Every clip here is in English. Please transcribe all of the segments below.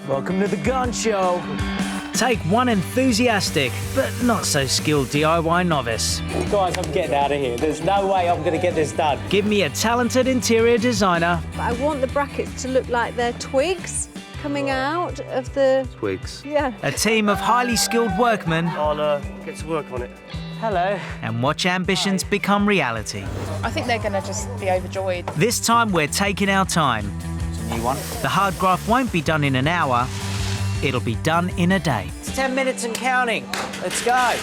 Welcome to the gun show. Take one enthusiastic, but not so skilled DIY novice. Guys, I'm getting out of here. There's no way I'm going to get this done. Give me a talented interior designer. I want the brackets to look like they're twigs coming out of the... Twigs. Yeah. A team of highly skilled workmen. I'll get to work on it. Hello. And watch ambitions become reality. I think they're going to just be overjoyed. This time we're taking our time. It's a new one. The hard graft won't be done in an hour. It'll be done in a day. It's 10 minutes and counting. Let's go.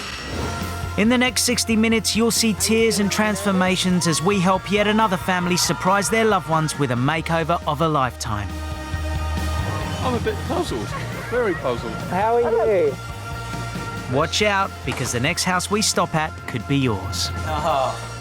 In the next 60 minutes, you'll see tears and transformations as we help yet another family surprise their loved ones with a makeover of a lifetime. I'm a bit puzzled. Very puzzled. How are you? Watch out, because the next house we stop at could be yours. Oh.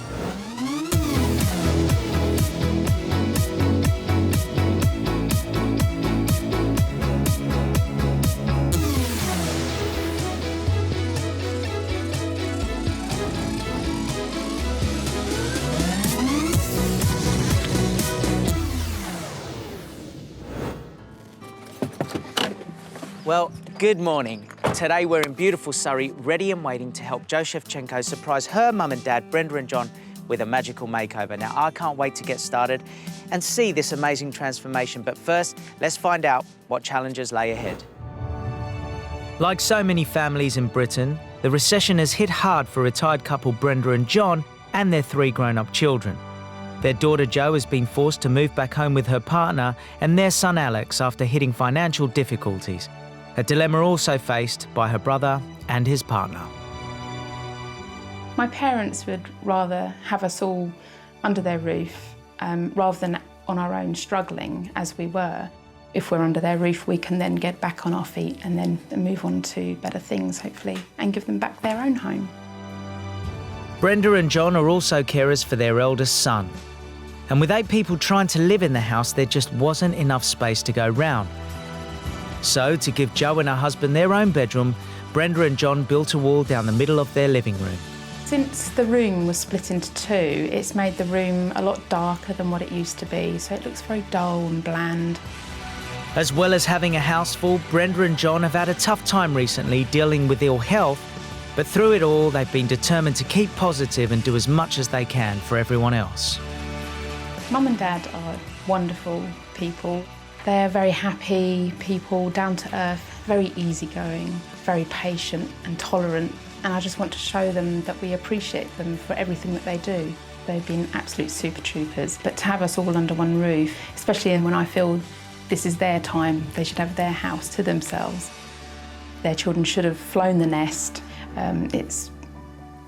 Well, good morning. Today we're in beautiful Surrey, ready and waiting to help Jo Shevchenko surprise her mum and dad, Brenda and John, with a magical makeover. Now, I can't wait to get started and see this amazing transformation. But first, let's find out what challenges lay ahead. Like so many families in Britain, the recession has hit hard for retired couple Brenda and John and their 3 grown-up children. Their daughter Jo has been forced to move back home with her partner and their son Alex after hitting financial difficulties. A dilemma also faced by her brother and his partner. My parents would rather have us all under their roof rather than on our own struggling as we were. If we're under their roof, we can then get back on our feet and then move on to better things, hopefully, and give them back their own home. Brenda and John are also carers for their eldest son. And with 8 people trying to live in the house, there just wasn't enough space to go round. So, to give Jo and her husband their own bedroom, Brenda and John built a wall down the middle of their living room. Since the room was split into 2, it's made the room a lot darker than what it used to be, so it looks very dull and bland. As well as having a house full, Brenda and John have had a tough time recently dealing with ill health, but through it all, they've been determined to keep positive and do as much as they can for everyone else. Mum and Dad are wonderful people. They're very happy people, down to earth, very easygoing, very patient and tolerant. And I just want to show them that we appreciate them for everything that they do. They've been absolute super troopers. But to have us all under one roof, especially when I feel this is their time, they should have their house to themselves. Their children should have flown the nest. It's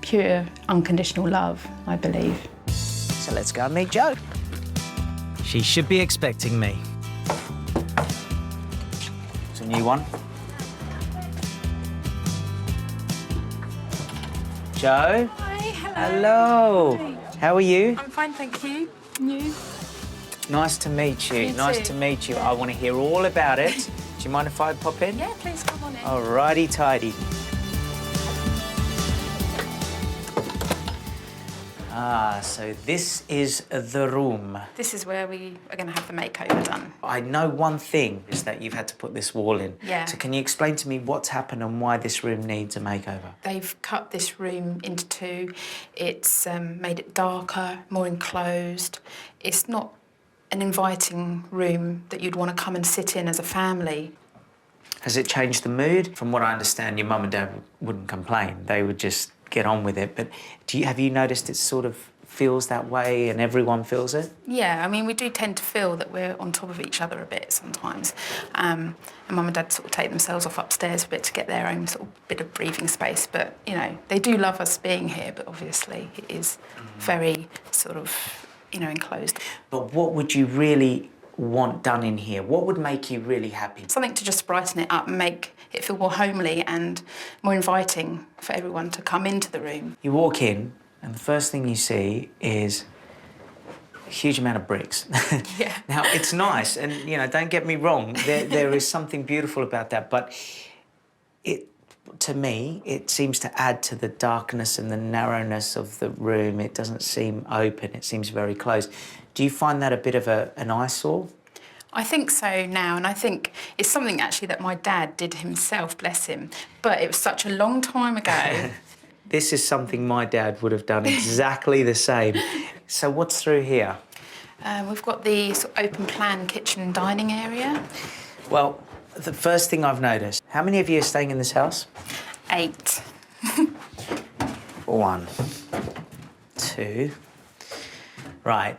pure, unconditional love, I believe. So let's go and meet Jo. She should be expecting me. It's a new one. Jo? Hi, hello. Hello. Hi. How are you? I'm fine, thank you. And you? Nice to meet you. You Nice too. to meet you. I want to hear all about it. Do you mind if I pop in? Yeah, please come on in. Alrighty, tidy. So this is the room. This is where we are going to have the makeover done. I know one thing is that you've had to put this wall in. Yeah. So can you explain to me what's happened and why this room needs a makeover? They've cut this room into 2. It's made it darker, more enclosed. It's not an inviting room that you'd want to come and sit in as a family. Has it changed the mood? From what I understand, your mum and dad wouldn't complain. They would just get on with it. But have you noticed it sort of feels that way and everyone feels it? Yeah, I mean, we do tend to feel that we're on top of each other a bit sometimes. And Mum and Dad sort of take themselves off upstairs a bit to get their own sort of bit of breathing space. But, you know, they do love us being here, but obviously it is very sort of, you know, enclosed. But what would you really want done in here? What would make you really happy? Something to just brighten it up and make it feel more homely and more inviting for everyone to come into the room. You walk in and the first thing you see is a huge amount of bricks. Yeah. Now, it's nice and, you know, don't get me wrong, there is something beautiful about that, but to me, it seems to add to the darkness and the narrowness of the room. It doesn't seem open, it seems very closed. Do you find that a bit of an eyesore? I think so now, and I think it's something actually that my dad did himself, bless him, but it was such a long time ago. This is something my dad would have done exactly the same. So what's through here? We've got the sort of open plan kitchen and dining area. Well, the first thing I've noticed, how many of you are staying in this house? 8. 1, 2. Right.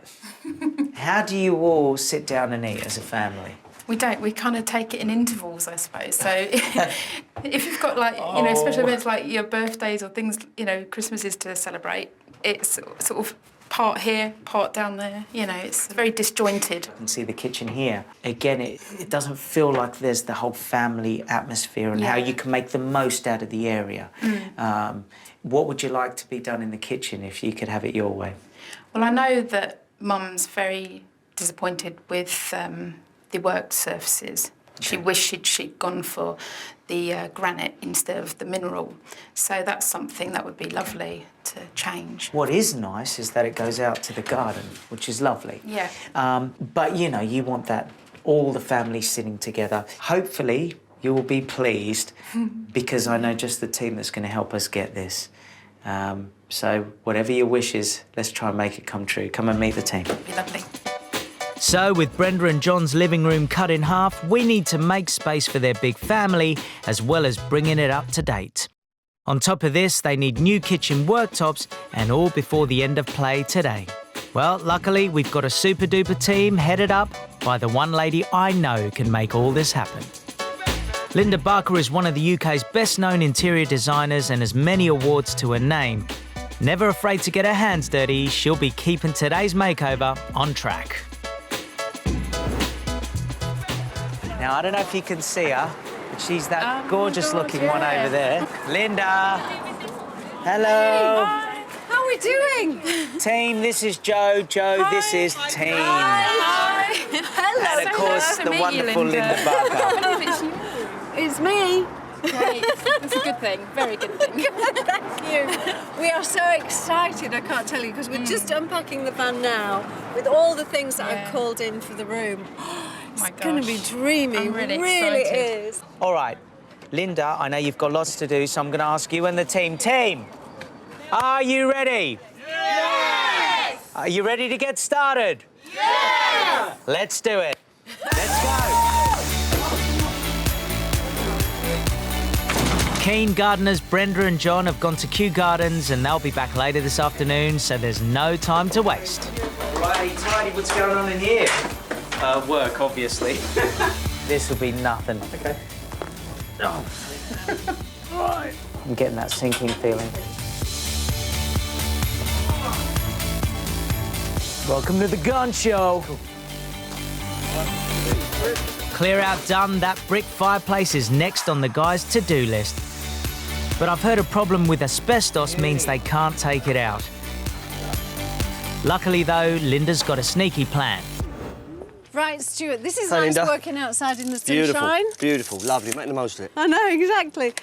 How do you all sit down and eat as a family? We don't. We kind of take it in intervals, I suppose. So if you've got, like, you know, special events like your birthdays or things, you know, Christmas is to celebrate, it's sort of part here, part down there. You know, it's very disjointed. You can see the kitchen here. Again, it doesn't feel like there's the whole family atmosphere and how you can make the most out of the area. What would you like to be done in the kitchen if you could have it your way? Well, I know that Mum's very disappointed with the work surfaces. She wished she'd gone for the granite instead of the mineral. So that's something that would be lovely to change. What is nice is that it goes out to the garden, which is lovely. Yeah. But, you know, you want that, all the family sitting together. Hopefully you will be pleased because I know just the team that's going to help us get this. So whatever your wish is, let's try and make it come true. Come and meet the team. It'd be lovely. So, with Brenda and John's living room cut in half, we need to make space for their big family, as well as bringing it up to date. On top of this, they need new kitchen worktops, and all before the end of play today. Well, luckily, we've got a super-duper team headed up by the one lady I know can make all this happen. Linda Barker is one of the UK's best-known interior designers and has many awards to her name. Never afraid to get her hands dirty, she'll be keeping today's makeover on track. Now, I don't know if you can see her, but she's that gorgeous-looking one over there. Linda! Hello! Hi. How are we doing? Team, this is Joe. Joe, this is team. Hi. Hello. And, of course, the wonderful Linda Barker. It's me. Great. That's a good thing. Very good thing. Thank you. We are so excited, I can't tell you, because we're just unpacking the van now with all the things that I've called in for the room. It's going to be dreamy. I'm really really excited. is. All right, Linda, I know you've got lots to do, so I'm going to ask you and the team. Team, are you ready? Yes! Are you ready to get started? Yes! Let's do it. Let's go. Keen gardeners Brenda and John have gone to Kew Gardens and they'll be back later this afternoon, so there's no time to waste. Righty tidy, what's going on in here? Work, obviously. This will be nothing. Okay. Oh. Right. I'm getting that sinking feeling. Welcome to the gun show. Clear out done. That brick fireplace is next on the guys' to-do list. But I've heard a problem with asbestos means they can't take it out. Luckily, though, Linda's got a sneaky plan. Right, Stuart, this is Hi, nice Linda. working outside in the Beautiful, sunshine. beautiful, lovely. Make the most of it. I know, exactly.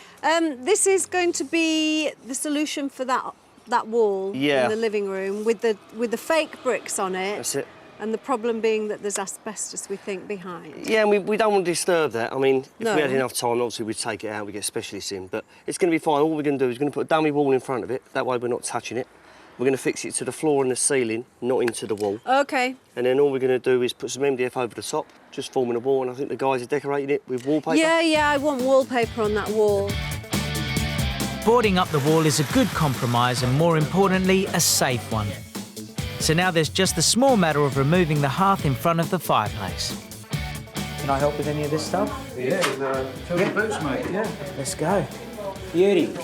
This is going to be the solution for that wall in the living room with the fake bricks on it. That's it. And the problem being that there's asbestos, we think, behind. Yeah, and we don't want to disturb that. I mean, if No. we had enough time, obviously we'd take it out, we'd get specialists in, but it's going to be fine. All we're going to do is going to put a dummy wall in front of it. That way we're not touching it. We're going to fix it to the floor and the ceiling, not into the wall. OK. And then all we're going to do is put some MDF over the top, just forming a wall, and I think the guys are decorating it with wallpaper. Yeah, I want wallpaper on that wall. Boarding up the wall is a good compromise and, more importantly, a safe one. So now there's just the small matter of removing the hearth in front of the fireplace. Can I help with any of this stuff? Yeah, fill your boots, mate. Yeah. Let's go. Beauty.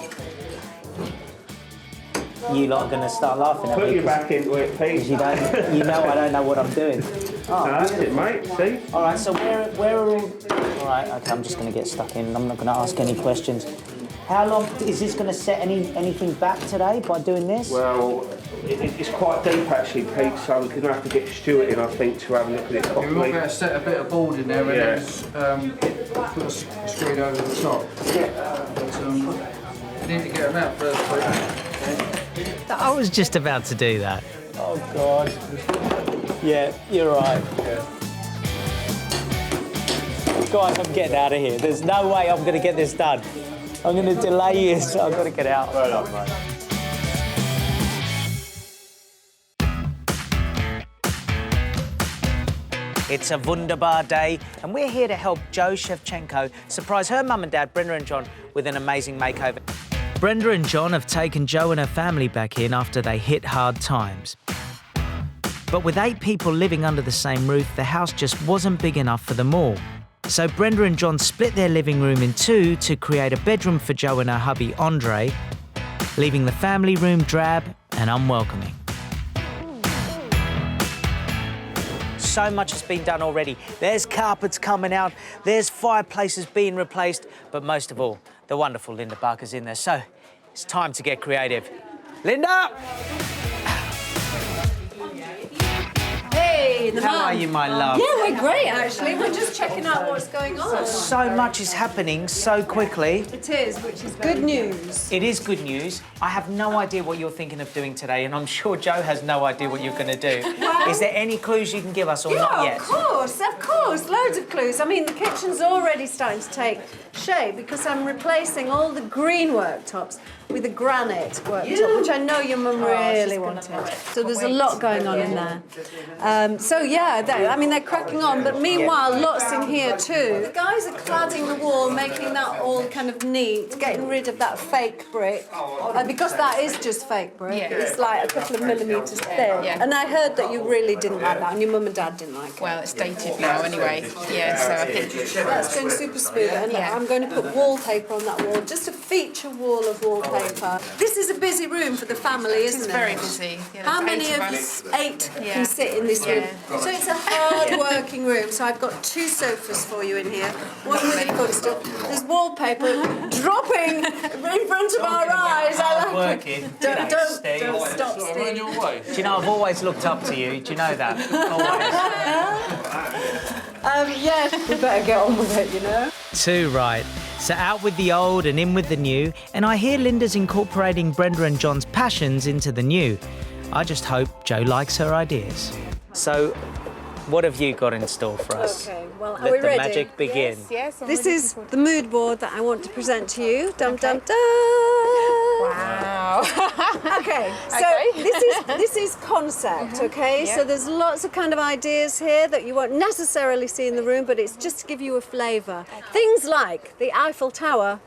You lot are going to start laughing at me. Put your back into it, Pete. You know I don't know what I'm doing. Oh, That's it, mate. See? all right, so where are all... All right, OK, I'm just going to get stuck in. I'm not going to ask any questions. How long... Is this going to set anything back today by doing this? Well, it's quite deep, actually, Pete, so we're going to have to get Stuart in, I think, to have a look at it We might properly. better set a bit of board in there and then put a screen over the top. But we need to get them out first, Pete. I was just about to do that. Oh, God. Yeah, you're right. Guys, I'm getting out of here. There's no way I'm going to get this done. I'm going to delay you, so I've got to get out. Well done, mate. It's a wunderbar day, and we're here to help Jo Shevchenko surprise her mum and dad, Brenda and John, with an amazing makeover. Brenda and John have taken Jo and her family back in after they hit hard times. But with 8 people living under the same roof, the house just wasn't big enough for them all. So Brenda and John split their living room in 2 to create a bedroom for Jo and her hubby, Andre, leaving the family room drab and unwelcoming. So much has been done already. There's carpets coming out, there's fireplaces being replaced, but most of all, the wonderful Linda Barker's in there. So it's time to get creative. Linda! Hey, the How are you, my love? Yeah, we're great, actually. We're just checking out what's going on. So much is happening so quickly. It is, which is good news. It is good news. I have no idea what you're thinking of doing today, and I'm sure Jo has no idea what you're going to do. Is there any clues you can give us, or not yet? Of course, loads of clues. I mean, the kitchen's already starting to take shape because I'm replacing all the green worktops with a granite worktop, which I know your mum really wanted. So there's a lot going on in there. They're cracking on, but meanwhile, lots in here too. The guys are cladding the wall, making that all kind of neat, getting rid of that fake brick, because that is just fake brick. Yeah. It's like a couple of millimetres thick. Yeah. And I heard that you really didn't like that, and your mum and dad didn't like it. Well, it's dated now anyway. Yeah, so I think That's going super smooth, and I'm going to put wallpaper on that wall, just a feature wall of wallpaper. This is a busy room for the family, isn't it? it's very busy. Yeah, How there's many 8 of us. you? 8 Yeah. can sit in this room. Yeah. So it's a hard-working room. So I've got 2 sofas for you in here. One with the good stuff. There's wallpaper dropping in front of our eyes. I like it. Don't stop, Steve. Your way. Do you know, I've always looked up to you. Do you know that? Always. Yes, we better get on with it, you know. Too right. So out with the old and in with the new, and I hear Linda's incorporating Brenda and John's passions into the new. I just hope Jo likes her ideas. So, what have you got in store for us? Okay, well, are Let we the ready? magic begin. Yes, I'm This really is looking forward the mood board that I want to present to you. Dum dum dum. Wow. Okay, so Okay. this is concept, okay? So there's lots of kind of ideas here that you won't necessarily see in the room, but it's just to give you a flavour. Things like the Eiffel Tower.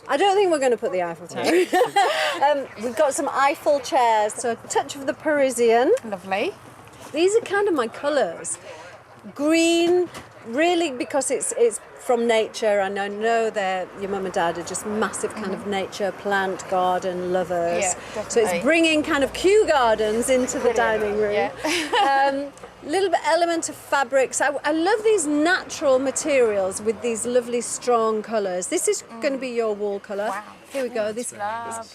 I don't think we're going to put the Eiffel Tower. We've got some Eiffel chairs, so a touch of the Parisian. Lovely. These are kind of my colours. Green, really, because it's from nature, and I know that your mum and dad are just massive kind of nature, plant, garden lovers. Yeah, so definitely. it's bringing kind of Kew Gardens into the dining room. Yeah. Little bit element of fabrics. I love these natural materials with these lovely strong colours. This is going to be your wall colour. Wow. Here we go. This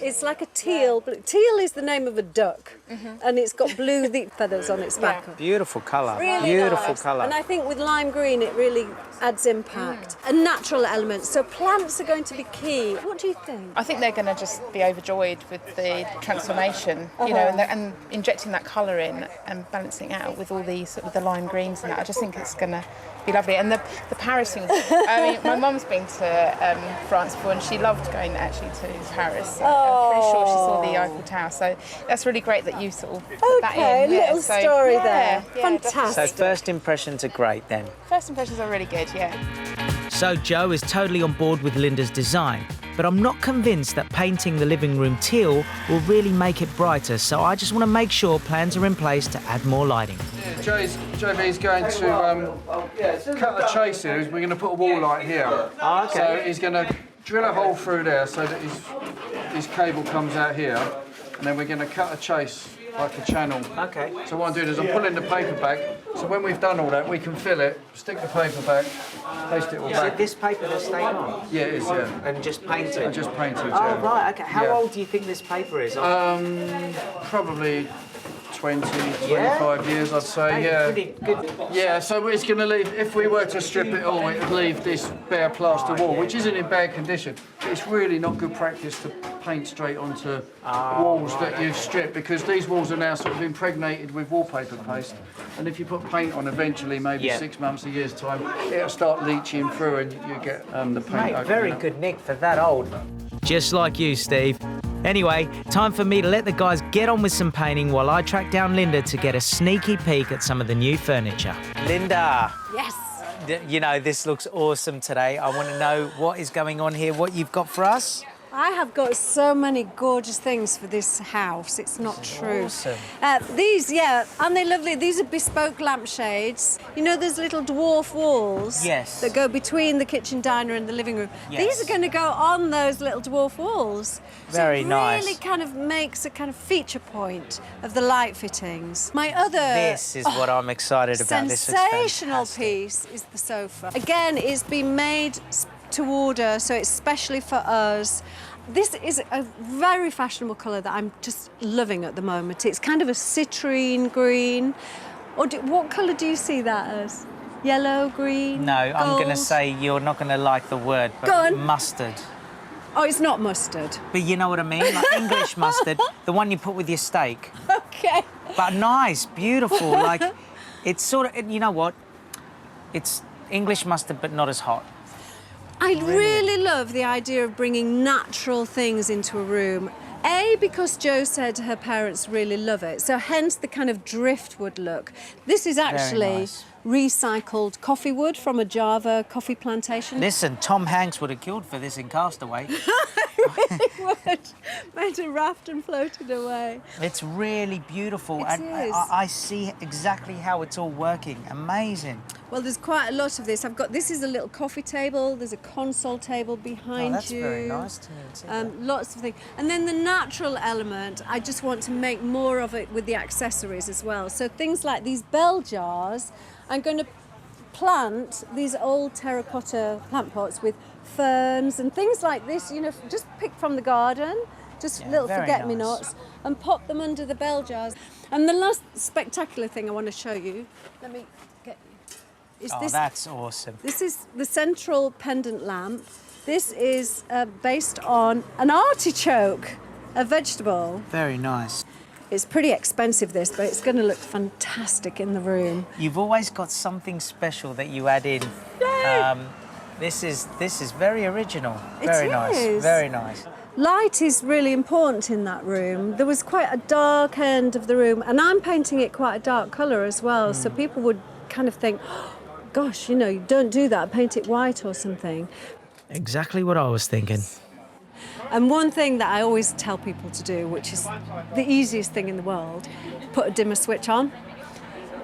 it's like a teal. Teal is the name of a duck, and it's got blue feathers on its back. Beautiful colour. Really Beautiful nice. colour. And I think with lime green it really adds impact. A natural element. So plants are going to be key. What do you think? I think they're going to just be overjoyed with the transformation, you know, and injecting that colour in and balancing it out with all the sort of the lime greens and that. I just think it's going to be lovely. And the Paris thing, I mean, my mum's been to France before and she loved going actually to Paris. So I'm pretty sure she saw the Eiffel Tower. So that's really great that you sort of put that in. Little So, story yeah, there. yeah, Fantastic. So first impressions are great then. First impressions are really good, yeah. So Jo is totally on board with Linda's design, but I'm not convinced that painting the living room teal will really make it brighter, so I just want to make sure plans are in place to add more lighting. JV's going to cut a chase here. We're going to put a wall light here. Oh, okay. So he's going to drill a hole through there so that his cable comes out here, and then we're going to cut a chase like a channel. Okay. So what I'm doing is I'm pulling the paper back, so when we've done all that, we can fill it, stick the paper back, paste it all So back. this paper that's staying on? Yeah, it is, yeah. And just paint it? And just paint it, Oh, yeah. right, okay. How Yeah. old do you think this paper is? Probably 20, 25 years, I'd say, Hey, yeah. pretty good. Yeah, so it's going to leave, if we were to strip it all, it would leave this bare plaster wall, which isn't in bad condition. It's really not good practice to paint straight onto walls that you've stripped, because these walls are now sort of impregnated with wallpaper paste. And if you put paint on eventually, maybe 6 months, a year's time, it'll start leaching through and you get the paint. Mate, very good nick for that old. Just like you, Steve. Anyway, time for me to let the guys get on with some painting while I track down Linda to get a sneaky peek at some of the new furniture. Linda. Yes. You know, this looks awesome today. I want to know what is going on here, what you've got for us. I have got so many gorgeous things for this house. It's not true. Awesome. These, aren't they lovely? These are bespoke lampshades. You know, there's little dwarf walls that go between the kitchen diner and the living room. Yes. These are going to go on those little dwarf walls. Very so it nice. really kind of makes a kind of feature point of the light fittings. My other This is what I'm excited about. sensational This piece is the sofa. Again, it's been made to order, so it's specially for us. This is a very fashionable colour that I'm just loving at the moment. It's kind of a citrine green. Or what colour do you see that as? Yellow, green, No, I'm going to gold? say you're not going to like the word, Go but on. mustard. Oh, it's not mustard. But you know what I mean? Like English mustard, the one you put with your steak. Okay. But nice, beautiful. Like, it's sort of, you know what? It's English mustard, but not as hot. I really love the idea of bringing natural things into a room. A, because Jo said her parents really love it, so hence the kind of driftwood look. This is actually nice. recycled coffee wood from a Java coffee plantation. Listen, Tom Hanks would have killed for this in Castaway. would. Made a raft and floated away. It's really beautiful. It and is. I see exactly how it's all working. Amazing. Well, there's quite a lot of this. This is a little coffee table. There's a console table behind that's you. very nice to see that. Lots of things. And then the natural element, I just want to make more of it with the accessories as well. So things like these bell jars, I'm going to plant these old terracotta plant pots with ferns and things like this, you know, just picked from the garden, just little very forget-me-nots, and pop them under the bell jars. And the last spectacular thing I want to show you, let me get you, is this. That's awesome. This is the central pendant lamp. This is based on an artichoke, a vegetable. Very nice. It's pretty expensive, this, but it's going to look fantastic in the room. You've always got something special that you add in. This is very original. Very nice. is. Very nice. Light is really important in that room. There was quite a dark end of the room, and I'm painting it quite a dark colour as well, so people would kind of think, oh, gosh, you know, don't do that, paint it white or something. Exactly what I was thinking. And one thing that I always tell people to do, which is the easiest thing in the world, put a dimmer switch on,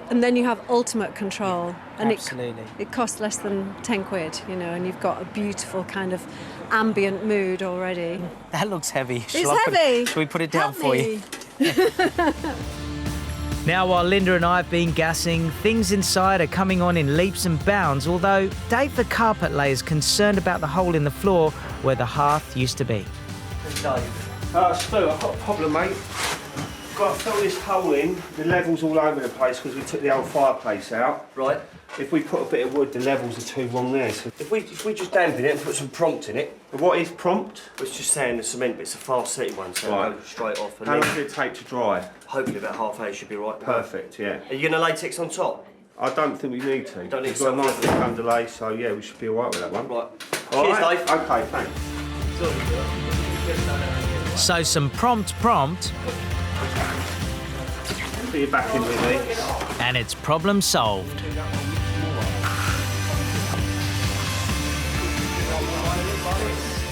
and then you have ultimate control. And Absolutely. it costs less than 10 quid, you know, and you've got a beautiful kind of ambient mood already. That looks heavy. It's heavy. Shall we put it down Help for me. you? Now, while Linda and I have been gassing, things inside are coming on in leaps and bounds, although Dave the carpet layer is concerned about the hole in the floor where the hearth used to be. Stu, I've got a problem, mate. Got to fill this hole in. The level's all over the place because we took the old fireplace out. Right. If we put a bit of wood, the levels are too wrong there. So If we just dampen it and put some prompt in it, what is prompt? it's just saying the cement bit's a fast setting one, so Right. it'll go straight off. And How long then does it take to dry? hopefully about half hour should be right. Perfect, yeah. Are you going to latex on top? I don't think we need to. Don't need We've got a to. nice little underlay, so yeah, we should be alright with that one. Right. All Cheers, right? Dave. Okay, thanks. So some prompt, Put your back in with me. and it's problem solved.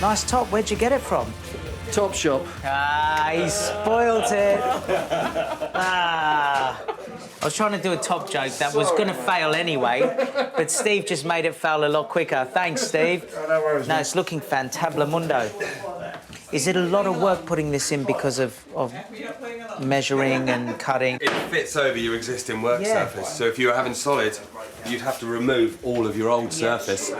Nice top. Where'd you get it from? Top shop. Ah, he spoilt it. Ah. I was trying to do a top joke that was going to fail anyway, but Steve just made it fail a lot quicker. Thanks, Steve. No worries, No, it's looking fantablamundo. Is it a lot of work putting this in because of measuring and cutting? It fits over your existing work Yeah. surface. So if you were having solid, you'd have to remove all of your old surface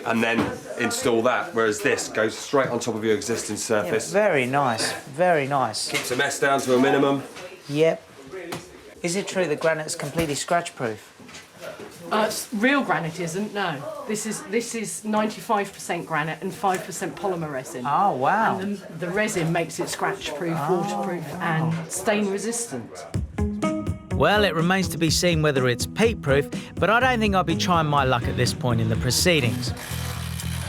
and then install that, whereas this goes straight on top of your existing Yeah, surface. very nice, very nice. Keeps the mess down to a minimum. Yep. Is it true that granite's completely scratch-proof? Real granite isn't, no. This is 95% granite and 5% polymer resin. Oh, wow. And the resin makes it scratch-proof, waterproof and stain-resistant. Well, it remains to be seen whether it's peat-proof, but I don't think I'll be trying my luck at this point in the proceedings.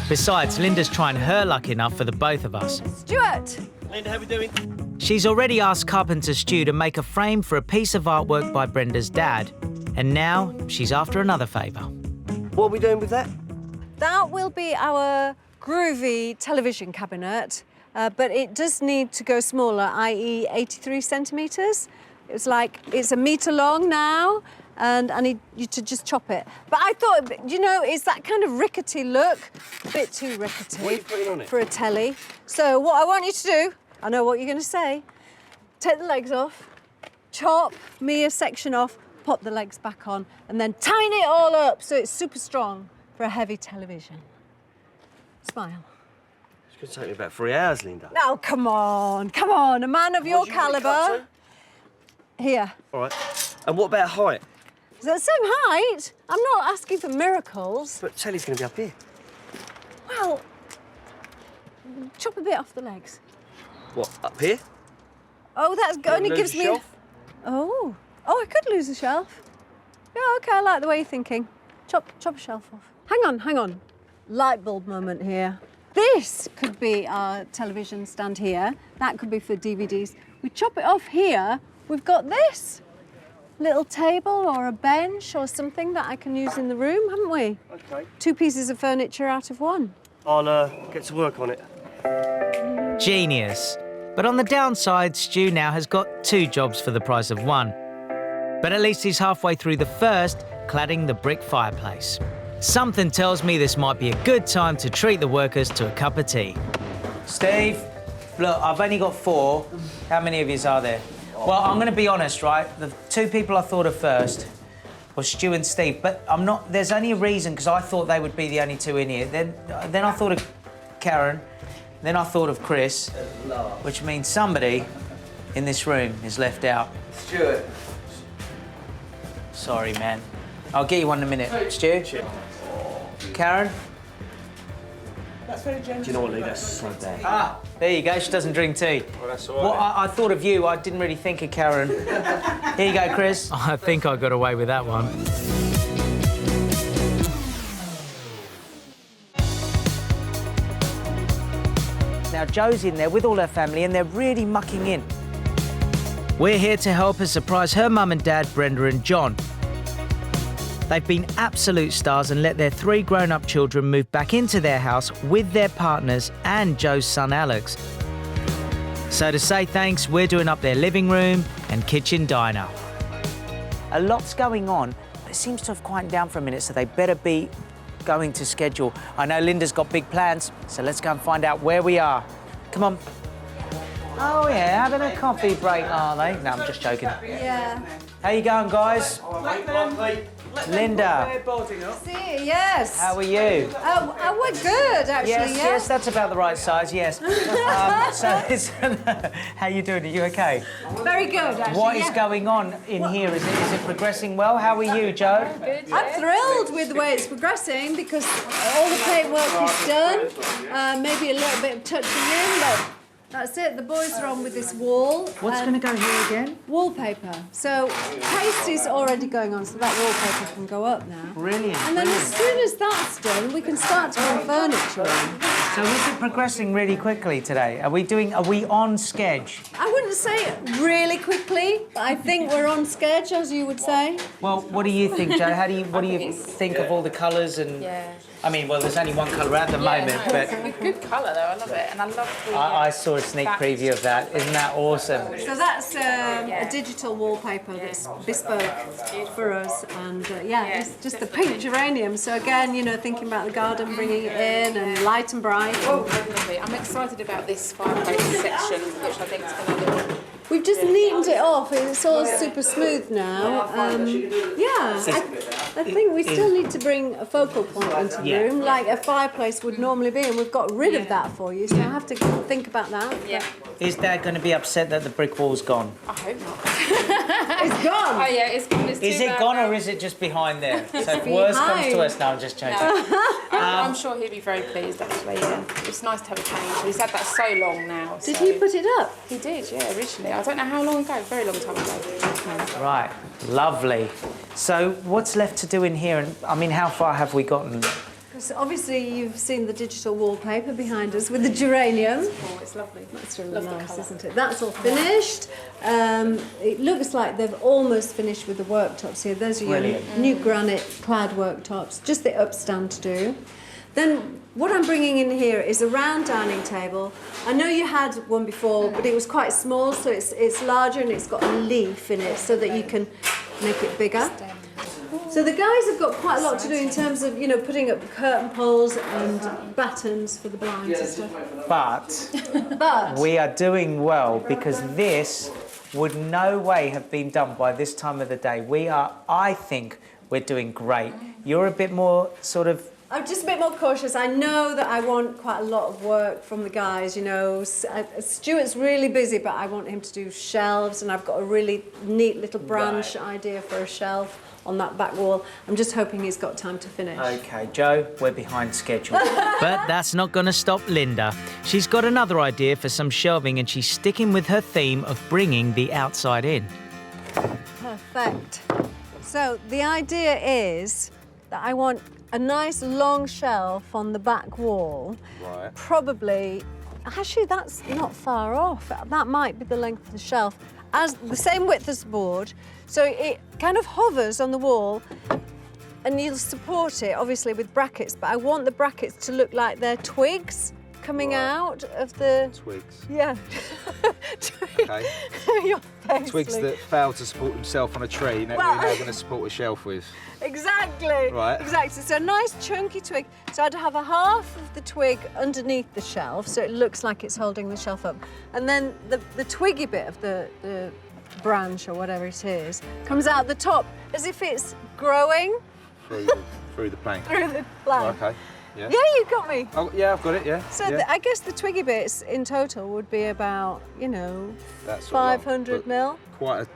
Besides, Linda's trying her luck enough for the both of us. Stuart! Linda, how we doing? She's already asked carpenter Stu to make a frame for a piece of artwork by Brenda's dad. And now she's after another favour. What are we doing with that? That will be our groovy television cabinet, but it does need to go smaller, i.e. 83 centimetres. It's a metre long now, and I need you to just chop it. But I thought, it's that kind of rickety look, a bit too rickety What are you putting on it? for a telly. So what I want you to do, I know what you're going to say, take the legs off, chop me a section off, pop the legs back on, and then tighten it all up so it's super strong for a heavy television. Smile. It's going to take me about 3 hours, Linda. Now, come on, a man of your What do you want it cut calibre. Here. All right. And what about height? Is that the same height? I'm not asking for miracles. But telly's going to be up here. Well, chop a bit off the legs. What, up here? Oh, that's only lose gives the me. shelf? Oh, I could lose a shelf. Yeah, okay, I like the way you're thinking. Chop a shelf off. Hang on. Light bulb moment here. This could be our television stand here. That could be for DVDs. We chop it off here. We've got this little table or a bench or something that I can use in the room, haven't we? OK. 2 pieces of furniture out of one. I'll get to work on it. Genius. But on the downside, Stu now has got 2 jobs for the price of 1. But at least he's halfway through the first, cladding the brick fireplace. Something tells me this might be a good time to treat the workers to a cup of tea. Steve, look, I've only got 4. How many of yous are there? Well, I'm going to be honest, right? The 2 people I thought of first was Stu and Steve, but I'm not. There's only a reason, because I thought they would be the only 2 in here. Then I thought of Karen, then I thought of Chris, which means somebody in this room is left out. Stuart. Sorry, man. I'll get you one in a minute. Stu? Karen? Do you know what, Lee? That's so bad. Ah, there you go. She doesn't drink tea. Well, that's all right. Well, I thought of you. I didn't really think of Karen. Here you go, Chris. I think I got away with that one. Now, Jo's in there with all her family, and they're really mucking in. We're here to help her surprise her mum and dad, Brenda and John. They've been absolute stars and let their 3 grown-up children move back into their house with their partners and Jo's son, Alex. So to say thanks, we're doing up their living room and kitchen diner. A lot's going on, but it seems to have quieted down for a minute, so they better be going to schedule. I know Linda's got big plans, so let's go and find out where we are. Come on. Oh, yeah, having a coffee break, are they? No, I'm just joking. Yeah. How you going, guys? Linda, See, yes. how are you? Oh, we're good, actually, Yes, that's about the right size, yes. So, listen, how you doing? Are you okay? Very good, actually. What is going on in here? Is it progressing well? How are you, Jo? I'm thrilled with the way it's progressing because all the paintwork is done. Maybe a little bit of touching in, but that's it. The boys are on with this wall. What's going to go here again? Wallpaper. So paste is already going on, so that wallpaper can go up now. Brilliant. And then as soon as that's done, we can start to put furniture in. So is it progressing really quickly today? Are we on schedule? I wouldn't say really quickly, but I think we're on sketch, as you would say. Well, what do you think, Jo? What do you think of all the colours and? Yeah. I mean, well, there's only one colour at the moment, but It's a good colour though, I love it. And I love the... I saw a sneak preview of that. Isn't that awesome? So that's a digital wallpaper that's bespoke for us, and it's just the pink geranium. So again, thinking about the garden, bringing it in, and light and bright. Lovely. I'm excited about this fireplace section, which I think is going to look... We've just neatened it off. It's all super smooth now. I think we still need to bring a focal point into the room, like a fireplace would normally be, and we've got rid of that for you. So I have to think about that. Yeah. Is Dad going to be upset that the brick wall's gone? I hope not. It's gone. Oh yeah, it's gone. It's Is too it bad gone now. or is it just behind there? So if worse comes to us, no, I'm just joking. I'm sure he'll be very pleased actually. Yeah. It's nice to have a change. He's had that so long now. Did so. he put it up? He did, yeah, originally. I don't know how long ago, very long time ago. Right, lovely. So what's left to do in here? And I mean, how far have we gotten? Because obviously you've seen the digital wallpaper behind us with the geranium. Oh, it's lovely. That's really nice, isn't it? That's all finished. It looks like they've almost finished with the worktops here. Those are your new granite clad worktops, just the upstand to do. Then what I'm bringing in here is a round dining table. I know you had one before, but it was quite small, so it's larger and it's got a leaf in it so that you can make it bigger. So the guys have got quite a lot to do in terms of, you know, putting up curtain poles and battens for the blinds and stuff. But we are doing well because this would no way have been done by this time of the day. I think we're doing great. You're a bit more sort of... I'm just a bit more cautious. I know that I want quite a lot of work from the guys, you know. Stuart's really busy, but I want him to do shelves, and I've got a really neat little branch idea for a shelf on that back wall. I'm just hoping he's got time to finish. OK, Joe, we're behind schedule. But that's not going to stop Linda. She's got another idea for some shelving and she's sticking with her theme of bringing the outside in. Perfect. So the idea is that I want a nice long shelf on the back wall. Right. Probably, actually that's not far off. That might be the length of the shelf. As the same width as the board. So it kind of hovers on the wall and you'll support it obviously with brackets, but I want the brackets to look like they're twigs coming out of the... Twigs. Yeah. Okay. Your face, Twigs Luke. that fail to support themselves on a tree, that we're now going to support a shelf with. Exactly. Right. Exactly. So a nice chunky twig. So I'd have a half of the twig underneath the shelf, so it looks like it's holding the shelf up, and then the twiggy bit of the branch or whatever it is comes out the top as if it's growing Through the plank. through the plank. Okay. Yeah. Yeah, you got me. Oh, yeah, I've got it. Yeah. So yeah. I guess the twiggy bits in total would be about, you know, That's sort of 500 but mil. Quite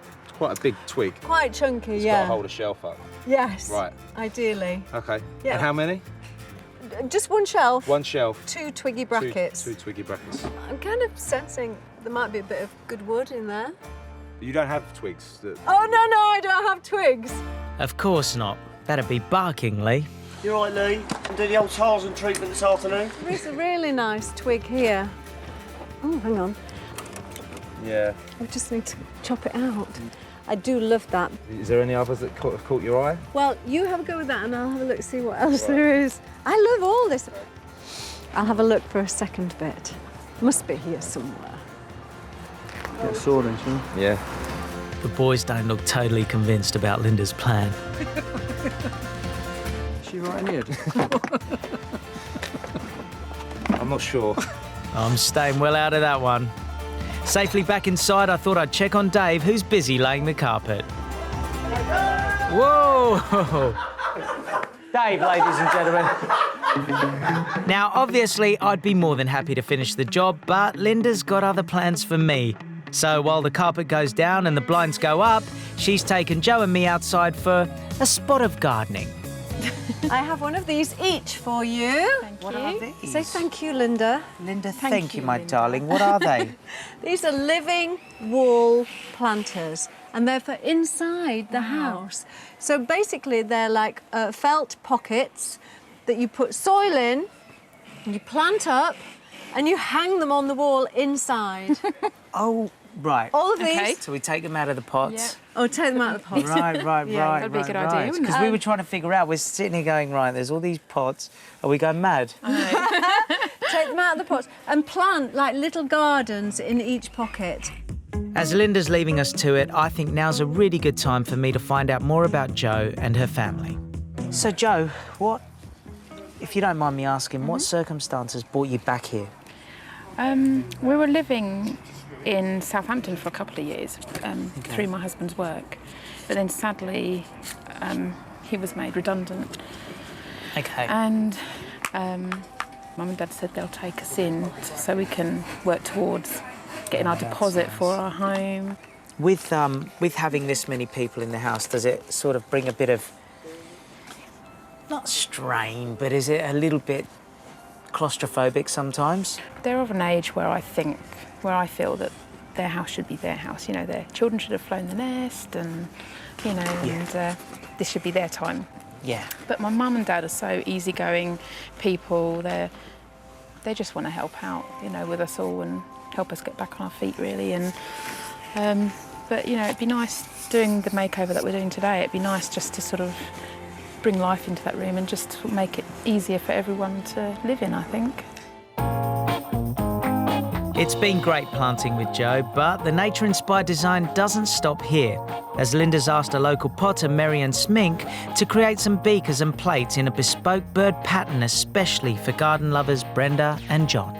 a big twig. Quite chunky, It's yeah. got to hold a shelf up. Yes. Right. Ideally. Okay. Yeah. And how many? Just one shelf. One shelf. Two twiggy brackets. Two twiggy brackets. I'm kind of sensing there might be a bit of good wood in there. You don't have twigs that... Oh, no, I don't have twigs. Of course not. That'd be barking, Lee. You all right, Lee? And do the old Tarzan treatment this afternoon? There's a really nice twig here. Oh, hang on. Yeah. We just need to chop it out. I do love that. Is there any others that have caught your eye? Well, you have a go with that and I'll have a look, see what else there is. I love all this. I'll have a look for a second bit. Must be here somewhere. Get a sword in, shall we? Yeah. The boys don't look totally convinced about Linda's plan. Is she right in here? I'm not sure. I'm staying well out of that one. Safely back inside, I thought I'd check on Dave, who's busy laying the carpet. Whoa! Dave, ladies and gentlemen. Now, obviously, I'd be more than happy to finish the job, but Linda's got other plans for me. So while the carpet goes down and the blinds go up, she's taken Joe and me outside for a spot of gardening. I have one of these each for you. What are these? Say thank you, Linda. Linda, thank you, my darling. What are they? These are living wall planters, and they're for inside the house. So basically, they're like felt pockets that you put soil in, you plant up, and you hang them on the wall inside. Oh, right. All of these. So we take them out of the pots. Oh, take them out of the pots. Right. that'd be a good idea, wouldn't it? Because we were trying to figure out, we're sitting here going, right, there's all these pots. Are we going mad? Take them out of the pots and plant like little gardens in each pocket. As Linda's leaving us to it, I think now's a really good time for me to find out more about Jo and her family. So, Jo, what, if you don't mind me asking, what circumstances brought you back here? We were living in Southampton for a couple of years through my husband's work, but then sadly he was made redundant. Okay. And Mum and Dad said they'll take us in so we can work towards getting our deposit for our home. With having this many people in the house, does it sort of bring a bit of, not strain, but is it a little bit claustrophobic sometimes? They're of an age where I feel that their house should be their house. You know, their children should have flown the nest, and and this should be their time. Yeah. But my mum and dad are so easygoing people. They just want to help out, with us all and help us get back on our feet, really. And but it'd be nice doing the makeover that we're doing today. It'd be nice just to sort of bring life into that room and just make it easier for everyone to live in, I think. It's been great planting with Jo, but the nature-inspired design doesn't stop here, as Linda's asked a local potter, Marianne Smink, to create some beakers and plates in a bespoke bird pattern especially for garden lovers Brenda and John.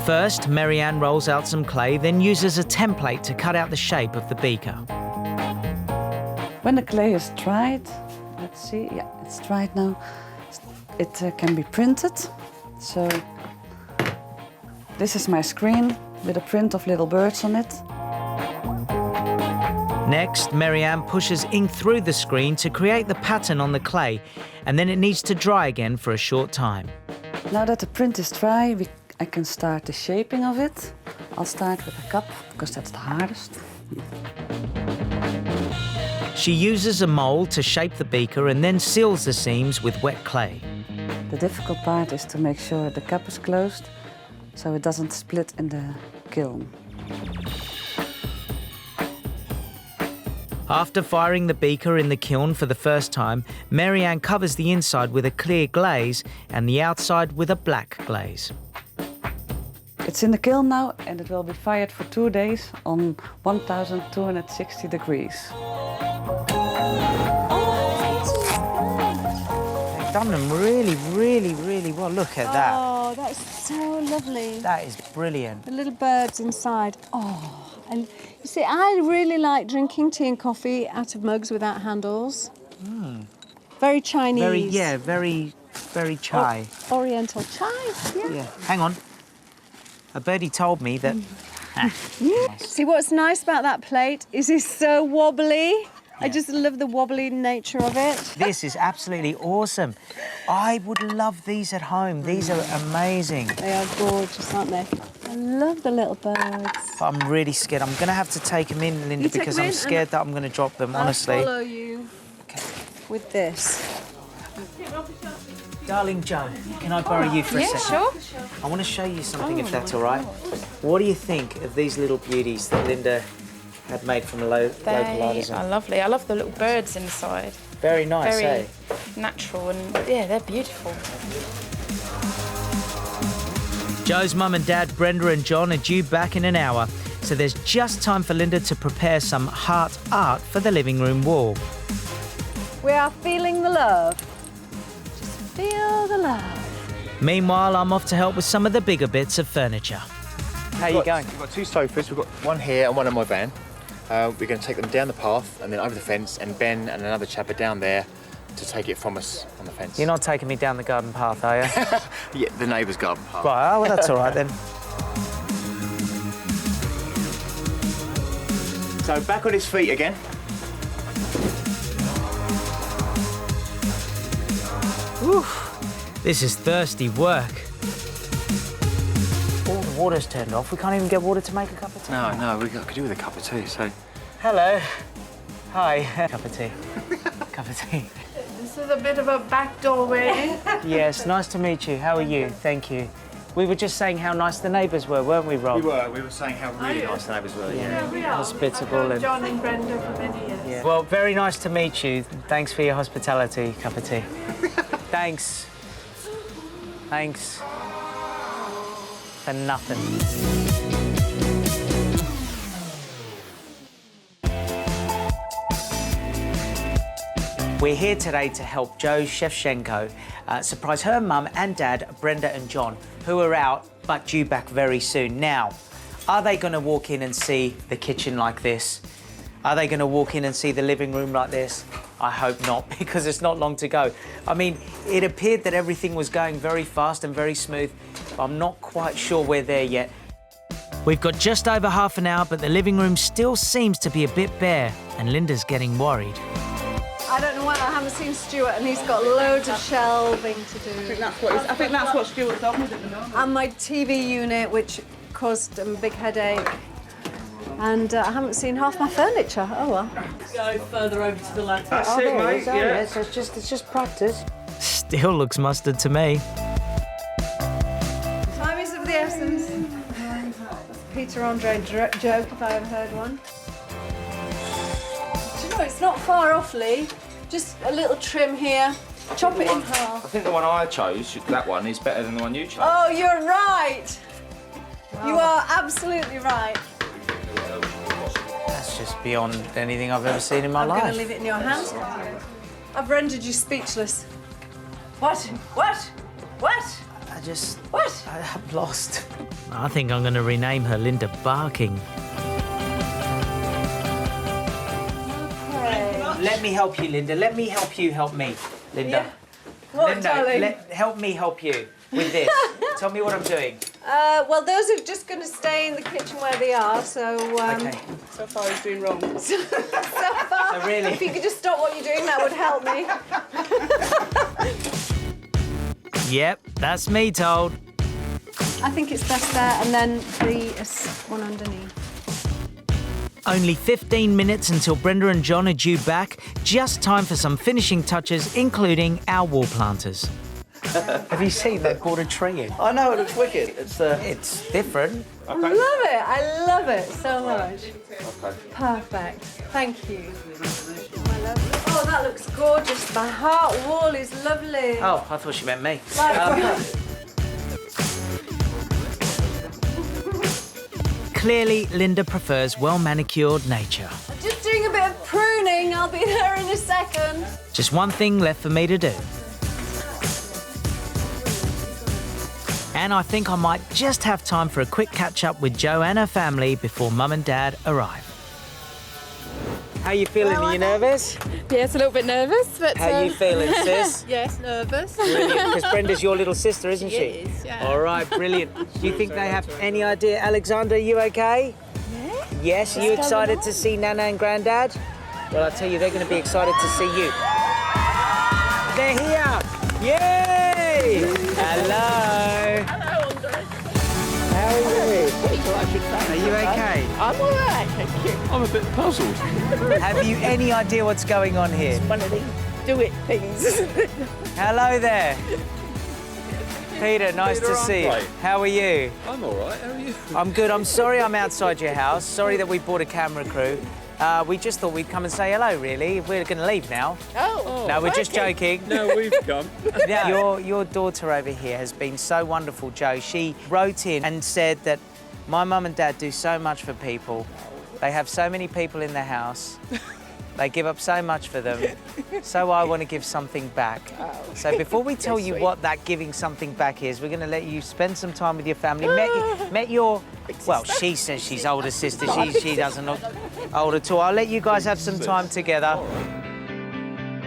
First, Marianne rolls out some clay, then uses a template to cut out the shape of the beaker. When the clay is dried, let's see, yeah, it's dried now, it can be printed. So this is my screen with a print of little birds on it. Next, Marianne pushes ink through the screen to create the pattern on the clay, and then it needs to dry again for a short time. Now that the print is dry, I can start the shaping of it. I'll start with a cup, because that's the hardest. She uses a mould to shape the beaker and then seals the seams with wet clay. The difficult part is to make sure the cup is closed, so it doesn't split in the kiln. After firing the beaker in the kiln for the first time, Marianne covers the inside with a clear glaze and the outside with a black glaze. It's in the kiln now, and it will be fired for 2 days on 1260 degrees. They've done them really, really, really well. Look at that. Oh, that's so lovely. That is brilliant. The little birds inside. Oh, and you see, I really like drinking tea and coffee out of mugs without handles. Very Chinese. Very chai. Oriental chai, Yeah. Hang on. A birdie told me that... See, what's nice about that plate is it's so wobbly. I just love the wobbly nature of it. This is absolutely awesome. I would love these at home. These are amazing. They are gorgeous, aren't they? I love the little birds. But I'm really scared. I'm going to have to take them in, Linda, because I'm scared that I'm going to drop them, honestly. I'll follow you with this. Darling Jo, can I borrow you for a second? Sure. I want to show you something, if that's all right. What do you think of these little beauties that Linda had made from a local artisan? They are lovely. I love the little birds inside. Very nice, Very natural, and yeah, they're beautiful. Jo's mum and dad, Brenda and John, are due back in an hour, so there's just time for Linda to prepare some heart art for the living room wall. We are feeling the love. Just feel the love. Meanwhile, I'm off to help with some of the bigger bits of furniture. How are you going? We've got 2 sofas. We've got one here and one in my van. We're going to take them down the path and then over the fence, and Ben and another chap are down there to take it from us on the fence. You're not taking me down the garden path, are you? Yeah, the neighbour's garden path. Right, oh, well, that's all right then. So back on his feet again. Whew. This is thirsty work. All the water's turned off. We can't even get water to make a cup of tea. No, we could do with a cup of tea, so... Hello. Hi. Cup of tea. Cup of tea. This is a bit of a back doorway. Yes, nice to meet you. How are you? Thank you. We were just saying how nice the neighbours were, weren't we, Rob? We were saying how really nice the neighbours were. Yeah, we are. hospitable. I've known and John and Brenda for many years. yeah. Well, very nice to meet you. Thanks for your hospitality. Cup of tea. Thanks. Thanks. For nothing. We're here today to help Jo Shevchenko surprise her mum and dad, Brenda and John, who are out but due back very soon. Now, are they going to walk in and see the kitchen like this? Are they going to walk in and see the living room like this? I hope not, because it's not long to go. I mean, it appeared that everything was going very fast and very smooth, but I'm not quite sure we're there yet. We've got just over half an hour, but the living room still seems to be a bit bare, and Linda's getting worried. I don't know why I haven't seen Stuart, and he's got loads of shelving to do. I think that's what Stuart's on with at the moment. And my TV unit, which caused a big headache. And I haven't seen half my furniture. Oh well. Go further over to the left. That's it, mate. Yeah. So it's just practice. Still looks mustard to me. Time is of the essence. Peter Andre joke, if I ever heard one. Do you know, it's not far off, Lee. Just a little trim here. Chop it in half. I think the one I chose, that one, is better than the one you chose. Oh, you're right. You are absolutely right. That's just beyond anything I've ever seen in my life. I'm going to leave it in your hands. I've rendered you speechless. What? What? What? I'm lost. I think I'm going to rename her Linda Barking. Okay. Let me help you, Linda. Let me help you help me, Linda. Yeah. What, Linda, darling? help me help you with this. Tell me what I'm doing. Well, those are just going to stay in the kitchen where they are, so... Okay. So far he's doing wrong. So far, So really- if you could just stop what you're doing, that would help me. Yep, that's me told. I think it's best there, and then the one underneath. Only 15 minutes until Brenda and John are due back. Just time for some finishing touches, including our wall planters. Have you seen that brought a tree in? I know, it looks wicked. It's different. I love it. I love it so much. Okay. Perfect. Thank you. My love. Oh, that looks gorgeous. The heart wall is lovely. Oh, I thought she meant me. Clearly, Linda prefers well-manicured nature. I'm just doing a bit of pruning. I'll be there in a second. Just one thing left for me to do. And I think I might just have time for a quick catch-up with Jo and her family before Mum and Dad arrive. How you feeling? Are you nervous? Yes, a little bit nervous, but... How you feeling, sis? Yes, nervous. Brilliant. Because Brenda's your little sister, isn't she? is, yeah. All right, brilliant. Do you think they have any idea? Alexander, you okay? Yeah. Yes, are you excited to see Nana and Grandad? Well, I tell you, they're going to be excited to see you. They're here! Yay! Hello! Hello, Andre. How are you? Are you okay? I'm all right, thank you. I'm a bit puzzled. Have you any idea what's going on here? One of these do-it things. Hello there. Peter, nice to see you. Andre. How are you? I'm all right, how are you? I'm good. I'm sorry I'm outside your house. Sorry that we brought a camera crew. We just thought we'd come and say hello, really. We're going to leave now. Oh. No, we're just joking. No, we've come. Now, your daughter over here has been so wonderful, Jo. She wrote in and said that my mum and dad do so much for people. They have so many people in their house. They give up so much for them. So I want to give something back. So before we tell you what that giving something back is, we're going to let you spend some time with your family. Met your, well, she says she's older sister. She doesn't look old at all. I'll let you guys have some time together.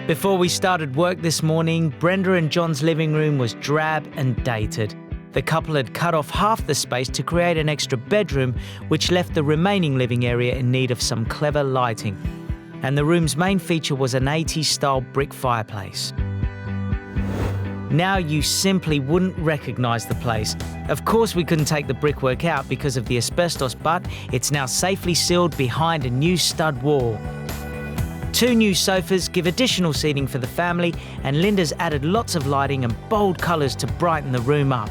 Before we started work this morning, Brenda and John's living room was drab and dated. The couple had cut off half the space to create an extra bedroom, which left the remaining living area in need of some clever lighting. And the room's main feature was an 80s-style brick fireplace. Now you simply wouldn't recognise the place. Of course we couldn't take the brickwork out because of the asbestos, but it's now safely sealed behind a new stud wall. 2 new sofas give additional seating for the family, and Linda's added lots of lighting and bold colours to brighten the room up.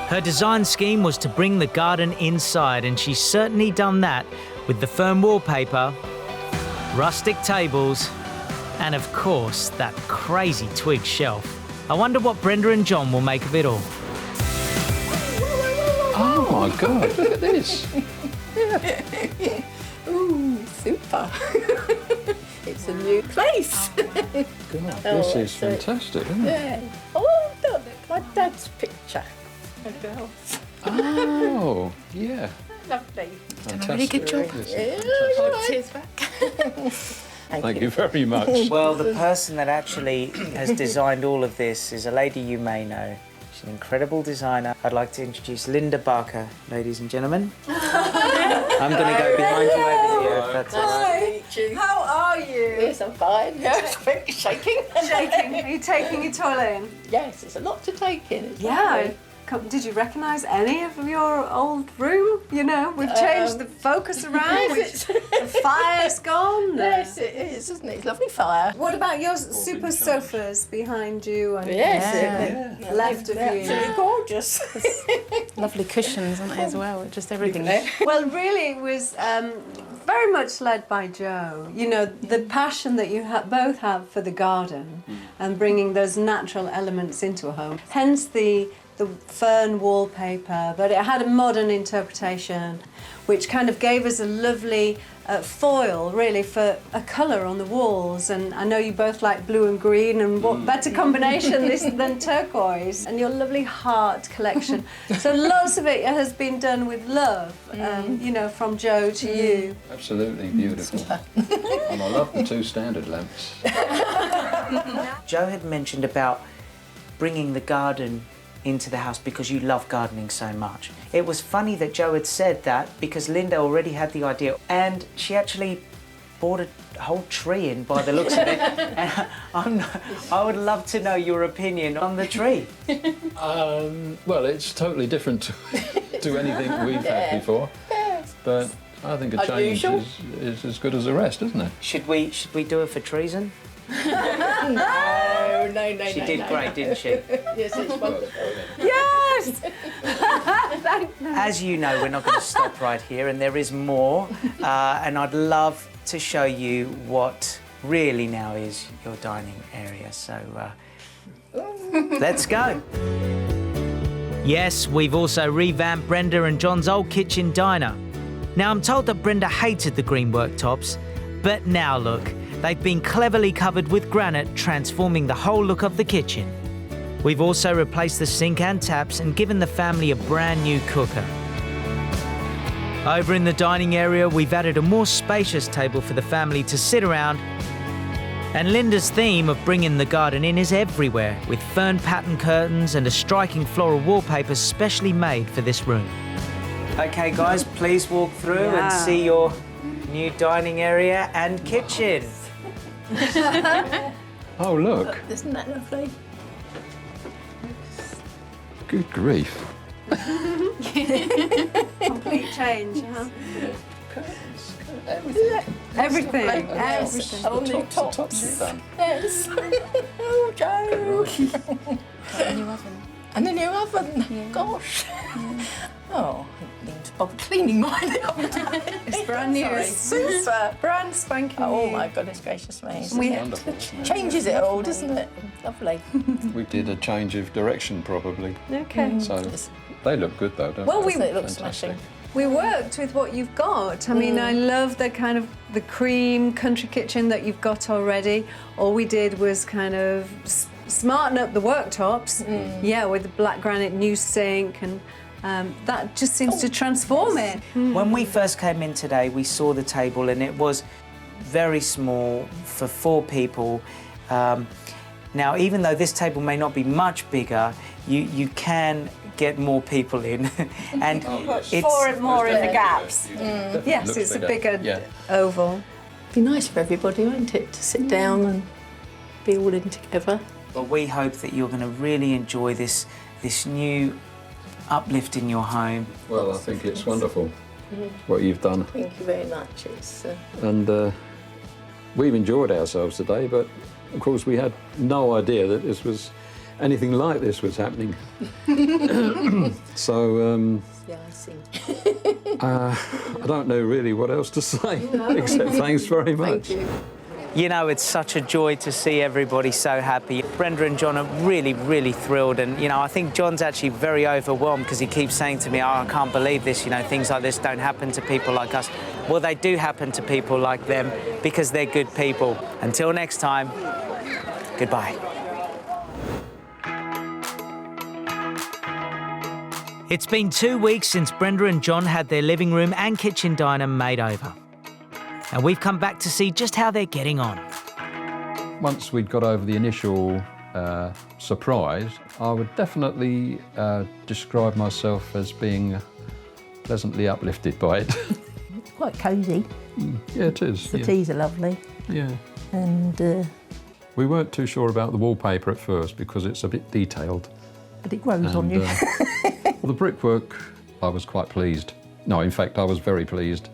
Her design scheme was to bring the garden inside, and she's certainly done that with the firm wallpaper, rustic tables, and of course, that crazy twig shelf. I wonder what Brenda and John will make of it all. Oh my God, look at this. Ooh, super. It's a new place. God, this is fantastic, isn't it? Yeah. Oh, look, my dad's picture. A girl. Oh, yeah. Lovely. Done a really good job. Yeah, Hold tears back. Thank you very much. Well, the person that actually has designed all of this is a lady you may know. an incredible designer. I'd like to introduce Linda Barker, ladies and gentlemen. I'm going to go behind you over here, if that's all right. How are you? Yes, I'm fine. Yes, shaking. Shaking. Are you taking your toilet in? Yes, it's a lot to take in. It's Yeah. lovely. Did you recognise any of your old room? You know, we've changed the focus around. The fire's gone. Yes, it is, isn't it? It's lovely fire. What about your super sofas behind you? And Yes, left of they're you. absolutely gorgeous. Lovely cushions, aren't they, as well? Just everything. Well, really, it was very much led by Joe. You know, the passion that you both have for the garden and bringing those natural elements into a home. Hence the fern wallpaper, but it had a modern interpretation, which kind of gave us a lovely foil, really, for a colour on the walls. And I know you both like blue and green, and what better combination than turquoise? And your lovely heart collection. So lots of it has been done with love, you know, from Joe to you. Absolutely beautiful. And I love the 2 standard lamps. Joe had mentioned about bringing the garden into the house because you love gardening so much. It was funny that Joe had said that because Linda already had the idea and she actually brought a whole tree in by the looks of it. And I would love to know your opinion on the tree. Well, it's totally different to anything we've had before. But I think a change is as good as the rest, isn't it? Should we do it for treason? No. She did great, didn't she? Yes, it's wonderful. Yes! As you know, we're not going to stop right here, and there is more. And I'd love to show you what really now is your dining area. So let's go. Yes, we've also revamped Brenda and John's old kitchen diner. Now, I'm told that Brenda hated the green worktops, but now look, they've been cleverly covered with granite, transforming the whole look of the kitchen. We've also replaced the sink and taps and given the family a brand new cooker. Over in the dining area, we've added a more spacious table for the family to sit around. And Linda's theme of bringing the garden in is everywhere, with fern pattern curtains and a striking floral wallpaper specially made for this room. Okay, guys, please walk through and see your new dining area and kitchen. Oh, look. Isn't that lovely? Good grief. Complete change, huh? Everything. Oh, new tops. Yes. Oh, Joe. And a new oven. And a new oven. Yeah. Gosh. Yeah. Oh, I need to bother cleaning mine the other day. It's brand new. Sorry. Super. Brand spanking new. Oh my goodness gracious me. It's wonderful. Changes it all, doesn't it? Lovely. We did a change of direction, probably. Okay. So they look good, though, don't Well, they? It looks smashing. We worked with what you've got. I mean, I love the kind of the cream country kitchen that you've got already. All we did was kind of smarten up the worktops, with the black granite new sink, and that just seems to transform it. When we first came in today, we saw the table and it was very small for 4 people. Now, even though this table may not be much bigger, you can get more people in. And it's 4 more in the gaps. Yes, Looks it's a bigger. bigger oval. Be nice for everybody, won't it, to sit down and be all in together. But we hope that you're going to really enjoy this new uplift in your home. Well, I think it's wonderful what you've done. Thank you very much. It's And we've enjoyed ourselves today, but of course we had no idea that this was anything like this was happening. So yeah, I see. I don't know really what else to say except thanks very much. Thank you. You know, it's such a joy to see everybody so happy. Brenda and John are really, really thrilled. And, you know, I think John's actually very overwhelmed because he keeps saying to me, oh, I can't believe this. You know, things like this don't happen to people like us. Well, they do happen to people like them because they're good people. Until next time, goodbye. It's been 2 weeks since Brenda and John had their living room and kitchen diner made over. And we've come back to see just how they're getting on. Once we'd got over the initial surprised, I would definitely describe myself as being pleasantly uplifted by it. It's quite cosy. Yeah, it is. The teas are lovely. Yeah. And we weren't too sure about the wallpaper at first because it's a bit detailed. But it grows on you. Well, the brickwork, I was quite pleased. No, in fact, I was very pleased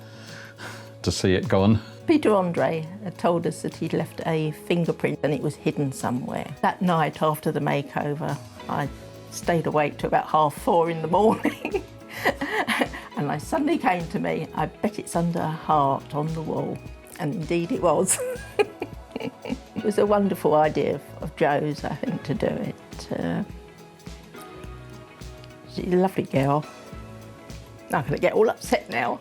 to see it gone. Peter Andre had told us that he'd left a fingerprint and it was hidden somewhere. That night after the makeover, I stayed awake till about 4:30 in the morning. And I suddenly came to me, I bet it's under a heart on the wall. And indeed it was. It was a wonderful idea of Joe's, I think, to do it. She's a lovely girl. I'm going to get all upset now.